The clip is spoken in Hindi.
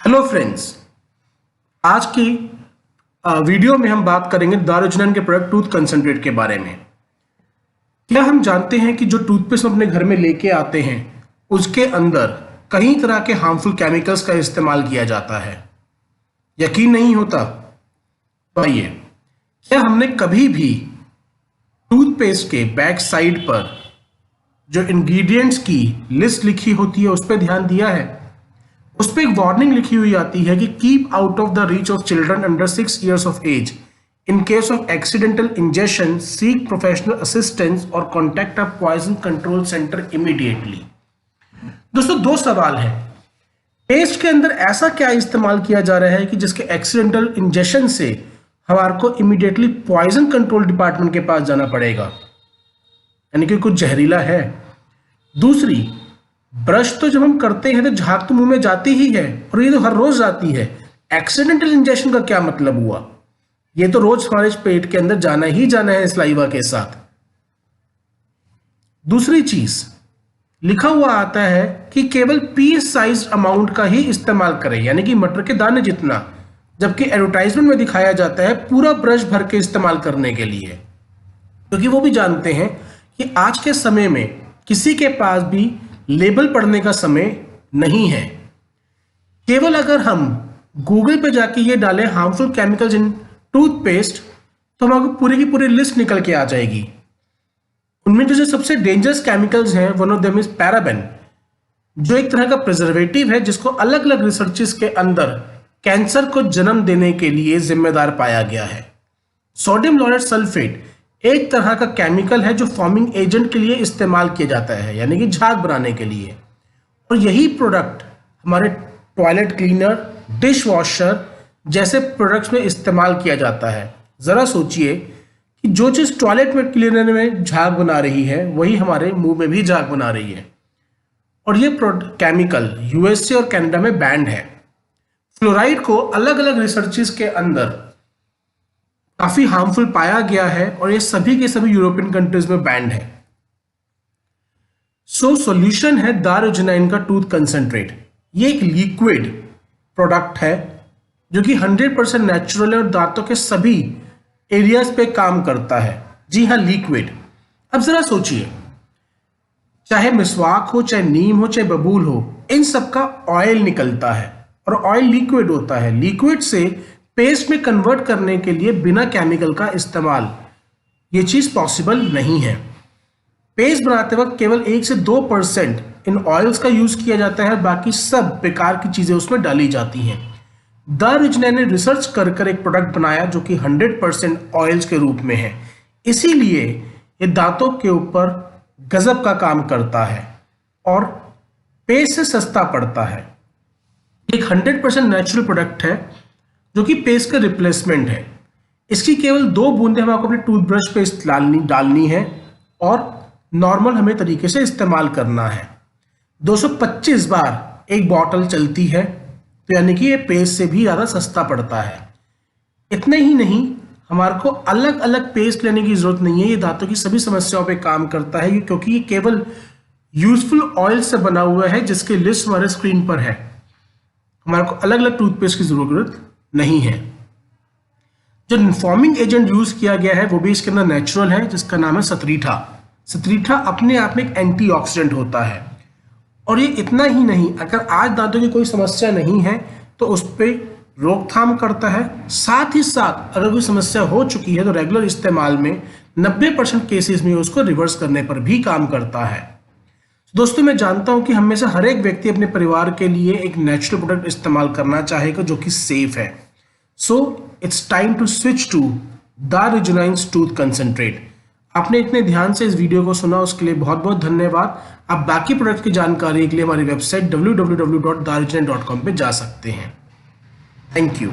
हेलो फ्रेंड्स, आज की वीडियो में हम बात करेंगे दारुजनन के प्रोडक्ट टूथ कंसंट्रेट के बारे में। क्या हम जानते हैं कि जो टूथपेस्ट हम अपने घर में लेके आते हैं उसके अंदर कई तरह के हार्मफुल केमिकल्स का इस्तेमाल किया जाता है? यकीन नहीं होता? तो आइए, क्या हमने कभी भी टूथपेस्ट के बैक साइड पर जो इंग्रेडिएंट्स की लिस्ट लिखी होती है उस पर ध्यान दिया है? उस पर एक वार्निंग लिखी हुई आती है कि keep out of the reach of children under 6 years of age. In case of accidental injection seek professional assistance और contact a poison control centre immediately. दोस्तों, दो सवाल है। पेस्ट के अंदर ऐसा क्या इस्तेमाल किया जा रहा है कि जिसके एक्सीडेंटल इंजेक्शन से हमारे को इमीडिएटली पॉइजन कंट्रोल डिपार्टमेंट के पास जाना पड़ेगा, यानी कि कुछ जहरीला है। दूसरी, ब्रश तो जब हम करते हैं तो झाग तो मुंह में जाती ही है और ये तो हर रोज जाती है। एक्सीडेंटल इंजेक्शन का क्या मतलब हुआ? ये तो रोज हमारे पेट के अंदर जाना ही जाना है सलाइवा के साथ। दूसरी चीज लिखा हुआ आता है कि केवल पीस साइज अमाउंट का ही इस्तेमाल करें, यानी कि मटर के दाने जितना, जबकि एडवर्टाइजमेंट में दिखाया जाता है पूरा ब्रश भर के इस्तेमाल करने के लिए, क्योंकि वो भी जानते हैं कि आज के समय में किसी के पास भी लेबल पढ़ने का समय नहीं है। केवल अगर हम गूगल पे जाके ये डालें हार्मफुल केमिकल्स इन टूथपेस्ट तो हमारे पूरी की पूरी लिस्ट निकल के आ जाएगी। उनमें जो सबसे डेंजरस केमिकल्स हैं, one of them is paraben, जो एक तरह का प्रिजर्वेटिव है जिसको अलग अलग रिसर्चेस के अंदर कैंसर को जन्म देने के लिए जिम्मेदार पाया गया है। सोडियम लॉरेट सल्फेट एक तरह का केमिकल है जो फॉर्मिंग एजेंट के लिए इस्तेमाल किया जाता है, यानी कि झाग बनाने के लिए। और यही प्रोडक्ट हमारे टॉयलेट क्लीनर, डिश वॉशर जैसे प्रोडक्ट्स में इस्तेमाल किया जाता है। ज़रा सोचिए कि जो चीज़ टॉयलेट में क्लीनर में झाग बना रही है वही हमारे मुंह में भी झाग बना रही है। और ये केमिकल यूएसए और कनाडा में बैंड है। फ्लोराइड को अलग अलग रिसर्चेस के अंदर काफी हार्मफुल पाया गया है और ये सभी के सभी यूरोपियन कंट्रीज में बैंड है। सॉल्यूशन है दारुजनाइन का टूथ कंसंट्रेट। ये एक लिक्विड प्रोडक्ट है जो कि 100% नेचुरल है और दांतों के सभी एरियाज पे काम करता है। जी हाँ, लिक्विड। अब जरा सोचिए, चाहे मिसवाक हो, चाहे नीम हो, चाहे बबूल हो, इन सब का ऑयल निकलता है और ऑयल लिक्विड होता है। लिक्विड से पेस्ट में कन्वर्ट करने के लिए बिना केमिकल का इस्तेमाल ये चीज पॉसिबल नहीं है। पेस्ट बनाते वक्त केवल 1 से 2% इन ऑयल्स का यूज किया जाता है, बाकी सब बेकार की चीजें उसमें डाली जाती हैं। दारुजनाइन ने रिसर्च कर एक प्रोडक्ट बनाया जो कि 100% ऑयल्स के रूप में है, इसीलिए ये दांतों के ऊपर गजब का काम करता है और पेस्ट से सस्ता पड़ता है। एक 100% नेचुरल प्रोडक्ट है जो कि पेस्ट का रिप्लेसमेंट है। इसकी केवल 2 बूंदें हमें अपने टूथब्रश पे डालनी है और नॉर्मल हमें तरीके से इस्तेमाल करना है। 225 बार एक बॉटल चलती है, तो यानी कि ये पेस्ट से भी ज़्यादा सस्ता पड़ता है। इतना ही नहीं, हमारे को अलग अलग पेस्ट लेने की जरूरत नहीं है। ये दांतों की सभी समस्याओं पे काम करता है क्योंकि ये केवल यूजफुल ऑयल से बना हुआ है जिसकी लिस्ट हमारे स्क्रीन पर है। हमारे को अलग अलग टूथपेस्ट की जरूरत नहीं है। जो फॉर्मिंग एजेंट यूज किया गया है वो भी इसके अंदर नेचुरल है, जिसका नाम है सतरीठा। सतरीठा अपने आप में एक एंटीऑक्सीडेंट होता है। और ये इतना ही नहीं, अगर आज दांतों की कोई समस्या नहीं है तो उस पर रोकथाम करता है। साथ ही साथ अगर कोई समस्या हो चुकी है तो रेगुलर इस्तेमाल में 90% केसेस में उसको रिवर्स करने पर भी काम करता है। दोस्तों, मैं जानता हूं कि हम में से हर एक व्यक्ति अपने परिवार के लिए एक नेचुरल प्रोडक्ट इस्तेमाल करना चाहेगा जो कि सेफ है। So it's time to switch to दारुजनाइन टूथ कंसंट्रेट। आपने इतने ध्यान से इस वीडियो को सुना, उसके लिए बहुत बहुत धन्यवाद। आप बाकी प्रोडक्ट की जानकारी के लिए हमारी वेबसाइट www.darujanin.com पे जा सकते हैं। Thank you.